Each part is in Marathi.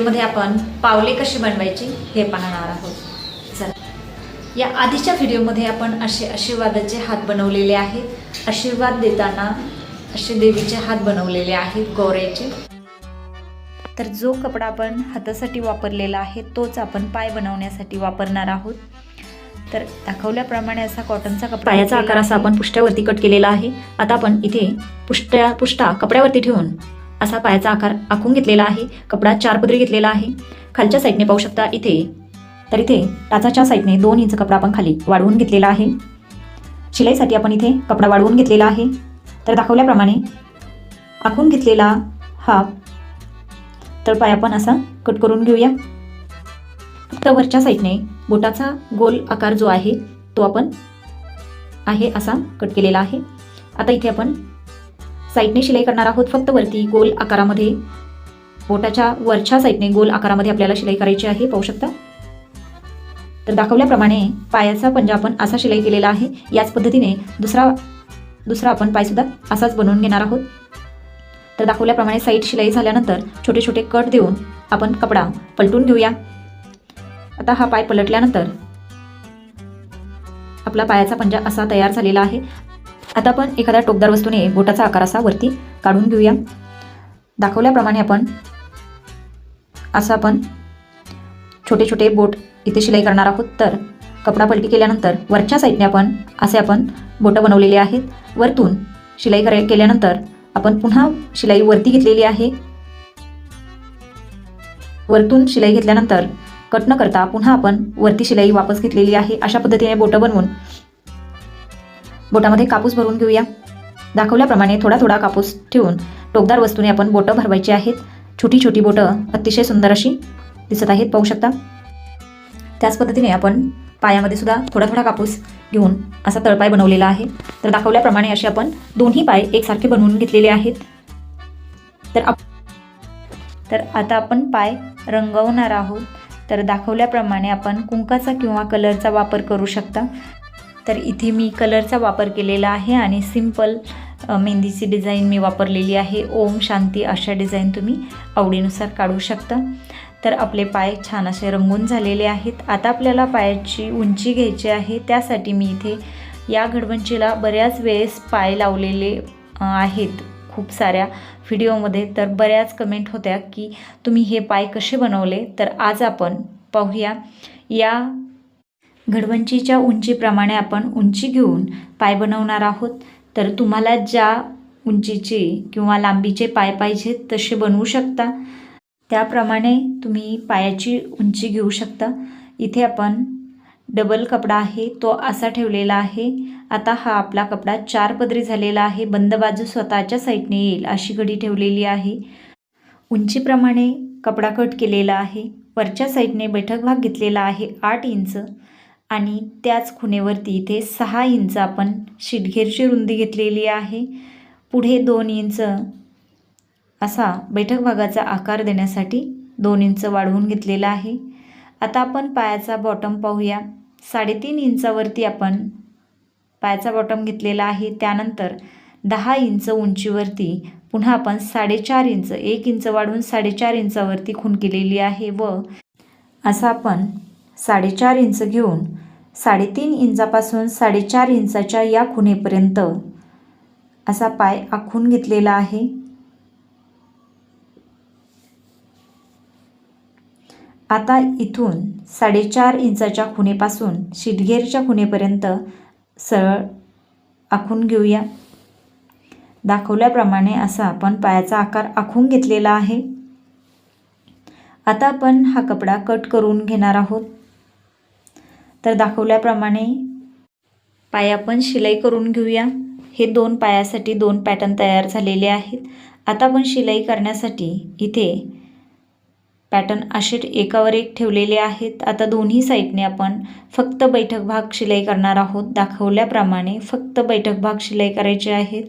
व्हिडिओमध्ये आपण पावले कशी बनवायची हे पाहणार आहोत. चला, या आधीच्या व्हिडिओमध्ये आपण असे आशीर्वादाचे हात बनवलेले आहेत. आशीर्वाद देताना असे देवीचे हात बनवलेले आहेत गौऱ्याचे. तर जो कपडा आपण हातासाठी वापरलेला आहे तोच आपण पाय बनवण्यासाठी वापरणार आहोत. तर दाखवल्याप्रमाणे असा कॉटनचा कपडा, पायाचा आकार असा आपण पुष्ट्यावरती कट केलेला आहे. आता आपण इथे पुष्टा कपड्यावरती ठेवून असा पायाचा आकार आखून घेतलेला आहे. कपडा 4 पदरी घेतलेला आहे. खालच्या साईडने पाहू शकता इथे टाचाच्या साईडने 2 इंच कपडा आपण खाली वाढवून घेतलेला आहे. शिलाईसाठी आपण इथे कपडा वाढवून घेतलेला आहे. तर दाखवल्याप्रमाणे आखून घेतलेला हा तळपाय आपण असा कट करून घेऊया. फक्त वरच्या साईडने बोटाचा गोल आकार जो आहे तो आपण असा कट केलेला आहे. आता इथे आपण साईडने शिलाई करणार आहोत. फक्त वरती गोल आकारामध्ये, बोटाच्या वरच्या साईडने गोल आकारामध्ये आपल्याला शिलाई करायची आहे, पाहू शकता. तर दाखवल्याप्रमाणे पायाचा पंजा आपण असा शिलाई केलेला आहे. याच पद्धतीने दुसरा आपण पायसुद्धा असाच बनवून घेणार आहोत. तर दाखवल्याप्रमाणे साईड शिलाई झाल्यानंतर छोटे छोटे कट देऊन आपण कपडा पलटून घेऊया. आता हा पाय पलटल्यानंतर आपला पायाचा पंजा असा तयार झालेला आहे. आता आपण एखाद्या टोकदार वस्तूने बोटाचा आकार असा वरती काढून घेऊया. दाखवल्याप्रमाणे आपण छोटे छोटे बोट इथे शिलाई करणार आहोत. तर कपडा पलटी केल्यानंतर वरच्या साईडने आपण बोटं बनवलेली आहेत. वरतून शिलाई केल्यानंतर आपण पुन्हा शिलाई वरती घेतलेली आहे. वरतून शिलाई घेतल्यानंतर कट न करता पुन्हा आपण वरती शिलाई वापस घेतलेली आहे. अशा पद्धतीने बोटं बनवून बोटामध्ये कापूस भरून घेऊया. दाखवल्याप्रमाणे थोडा थोडा कापूस ठेवून टोकदार वस्तूने आपण बोटं भरवायची आहेत. छोटी छोटी बोटं अतिशय सुंदर अशी दिसत आहेत, पाहू शकता. त्याच पद्धतीने आपण पायामध्ये सुद्धा थोडा थोडा कापूस घेऊन असा तळपाय बनवलेला आहे. तर दाखवल्याप्रमाणे असे आपण दोन्ही पाय एकसारखे बनवून घेतलेले आहेत. तर आता आपण पाय रंगवणार आहोत. तर दाखवल्याप्रमाणे आपण कुंकाचा किंवा कलरचा वापर करू शकता. तर इथे मी कलरचा वापर केलेला आहे आणि सिंपल मेहंदीची डिझाईन मी वापरलेली आहे. ओम शांती अशा डिझाईन तुम्ही आवडीनुसार काढू शकता. तर आपले पाय छान असे रंगून झालेले आहेत. आता आपल्याला पायाची उंची घ्यायची आहे. त्यासाठी मी इथे या घडवंचीला बऱ्याच वेळेस पाय लावलेले आहेत खूप साऱ्या व्हिडिओमध्ये. तर बऱ्याच कमेंट होत्या की तुम्ही हे पाय कसे बनवले. तर आज आपण पाहूया. या घडवंचीच्या उंचीप्रमाणे आपण उंची घेऊन पाय बनवणार आहोत. तर तुम्हाला ज्या उंचीचे किंवा लांबीचे पाय पाहिजेत तसे बनवू शकता. त्याप्रमाणे तुम्ही पायाची उंची घेऊ शकता. इथे आपण डबल कपडा आहे तो असा ठेवलेला आहे. आता हा आपला कपडा 4 पदरी झालेला आहे. बंद बाजू स्वतःच्या साईडने येईल अशी घडी ठेवलेली आहे. उंचीप्रमाणे कपडा कट केलेला आहे. वरच्या साईडने बैठक भाग घेतलेला आहे 8 इंच आणि त्याच खुणेवरती इथे 6 इंच आपण शीटघेरची रुंदी घेतलेली आहे. पुढे 2 इंच असा बैठक भागाचा आकार देण्यासाठी 2 इंच वाढवून घेतलेला आहे. आता आपण पायाचा बॉटम पाहूया. 3.5 इंचावरती आपण पायाचा बॉटम घेतलेला आहे. त्यानंतर 10 इंच उंचीवरती पुन्हा आपण 4.5 इंच 1 इंच वाढवून 4.5 इंचावरती खूण केलेली आहे. व असा आपण 4.5 इंच घेऊन 3.5 इंचापासून 4.5 इंचाच्या या खुणेपर्यंत असा पाय आखून घेतलेला आहे. आता इथून 4.5 इंचाच्या खुणेपासून शीटघेरच्या खुणेपर्यंत सरळ आखून घेऊया. दाखवल्याप्रमाणे असा आपण पायाचा आकार आखून घेतलेला आहे. आता आपण हा कपडा कट करून घेणार आहोत. तर दाखवल्याप्रमाणे पाय आपण शिलाई करून घेऊया. हे 2 पायासाठी 2 पॅटर्न तयार झालेले आहेत. आता आपण शिलाई करण्यासाठी इथे पॅटर्न असे एकावर एक ठेवलेले आहेत. आता दोन्ही साईडने आपण फक्त बैठक भाग शिलाई करणार आहोत. दाखवल्याप्रमाणे फक्त बैठक भाग शिलाई करायचे आहेत.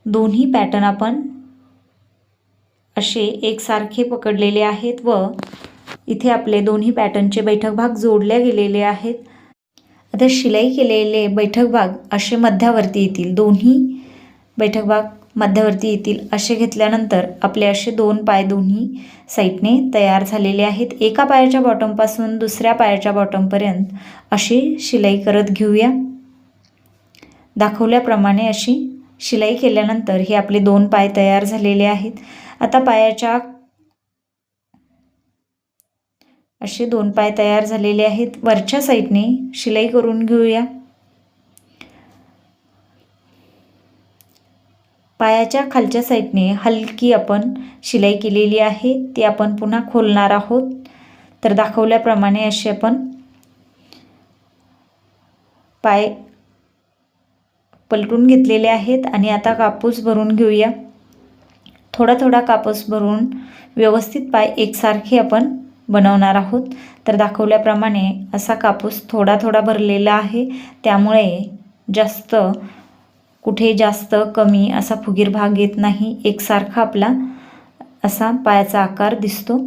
दोन्ही पॅटर्न आपण असे एकसारखे पकडलेले आहेत व इथे आपले दोन्ही पॅटर्नचे बैठक भाग जोडले गेलेले आहेत. आता शिलाई केलेले बैठक भाग असे मध्यावरती येतील. दोन्ही बैठक भाग मध्यवर्ती येतील असे घेतल्यानंतर आपले असे 2 पाय दोन्ही साईडने तयार झालेले आहेत. एका पायाच्या बॉटमपासून दुसऱ्या पायाच्या बॉटमपर्यंत अशी शिलाई करत घेऊया. दाखवल्याप्रमाणे अशी शिलाई केल्यानंतर हे आपले 2 पाय तयार झालेले आहेत. आता पायाच्या असे 2 पाय तयार झालेले आहेत. वरच्या साईडने शिलाई करून घेऊया. पायाच्या खालच्या साईडने हलकी आपण शिलाई केलेली आहे, ती आपण पुन्हा खोलणार आहोत. तर दाखवल्याप्रमाणे असे आपण पाय पलटून घेतलेले आहेत आणि आता कापूस भरून घेऊया. थोडा थोडा कापूस भरून व्यवस्थित पाय एकसारखे आपण बनवणार आहोत. तर दाखवल्याप्रमाणे असा कापूस थोडा थोडा भरलेला आहे, त्यामुळे कुठे जास्त कमी असा फुगीर भाग येत नाही. एकसारखा आपला असा पायाचा आकार दिसतो.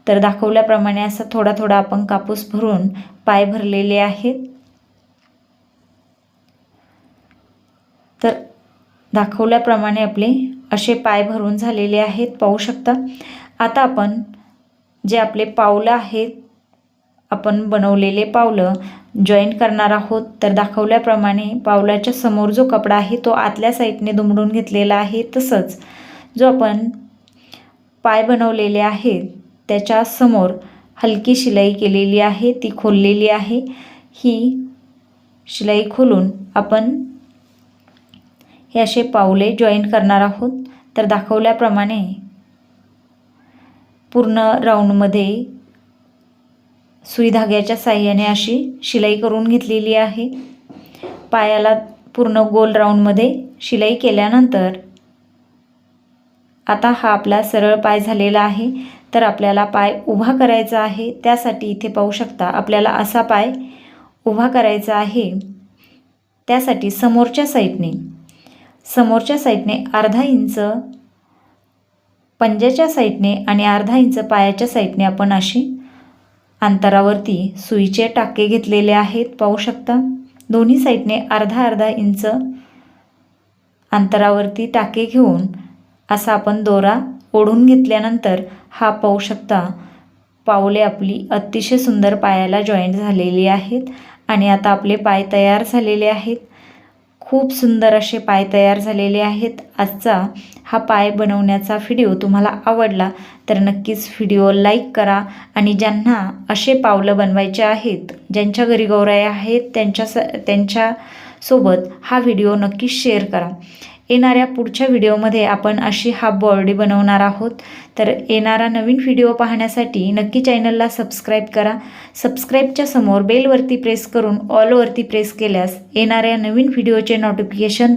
तर दाखवल्याप्रमाणे असा थोडा थोडा आपण कापूस भरून पाय भरलेले आहेत. तर दाखवल्याप्रमाणे आपले असे पाय भरून झालेले आहेत, पाहू शकता. आता आपण जे आपले पावलं आहेत, आपण बनवलेले पावलं जॉईंट करणार आहोत. तर दाखवल्याप्रमाणे पावलाच्या समोर जो कपडा आहे तो आतल्या साईडने दुमडून घेतलेला आहे. तसंच जो आपण पाय बनवलेले आहेत त्याच्या समोर हलकी शिलाई केलेली आहे, ती खोललेली आहे. ही शिलाई खोलून आपण हे असे पावले जॉईंट करणार आहोत. तर दाखवल्याप्रमाणे पूर्ण राऊंडमध्ये सुई धाग्याच्या साहाय्याने अशी शिलाई करून घेतलेली आहे. पायाला पूर्ण गोल राऊंडमध्ये शिलाई केल्यानंतर आता हा आपला सरळ पाय झालेला आहे. तर आपल्याला पाय उभा करायचा आहे. त्यासाठी इथे पाहू शकता आपल्याला असा पाय उभा करायचा आहे. त्यासाठी समोरच्या साईडने अर्धा इंच पंजाच्या साईडने आणि अर्धा इंच पायाच्या साईडने आपण अशी अंतरावरती सुईचे टाके घेतलेले आहेत, पाहू शकता. दोन्ही साईडने अर्धा अर्धा इंच अंतरावरती टाके घेऊन असा आपण दोरा ओढून घेतल्यानंतर हा पाहू शकता पावले आपली अतिशय सुंदर पायाला जॉईंट झालेली आहेत. आणि आता आपले पाय तयार झालेले आहेत. खूप सुंदर असे पाय तयार झालेले आहेत. आजचा हा पाय बनवण्याचा व्हिडिओ तुम्हाला आवडला तर नक्कीच व्हिडिओ लाईक करा. आणि ज्यांना असे पावलं बनवायचे आहेत, ज्यांच्या घरी गौराई आहेत, त्यांच्यासोबत हा व्हिडिओ नक्कीच शेअर करा. येणाऱ्या पुढच्या व्हिडिओमध्ये आपण अशी हाफ बॉडी बनवणार आहोत. तर येणारा नवीन व्हिडिओ पाहण्यासाठी नक्की चॅनलला सबस्क्राईब करा. सबस्क्राईबच्या समोर बेलवरती प्रेस करून ऑलवरती प्रेस केल्यास येणाऱ्या नवीन व्हिडिओचे नोटिफिकेशन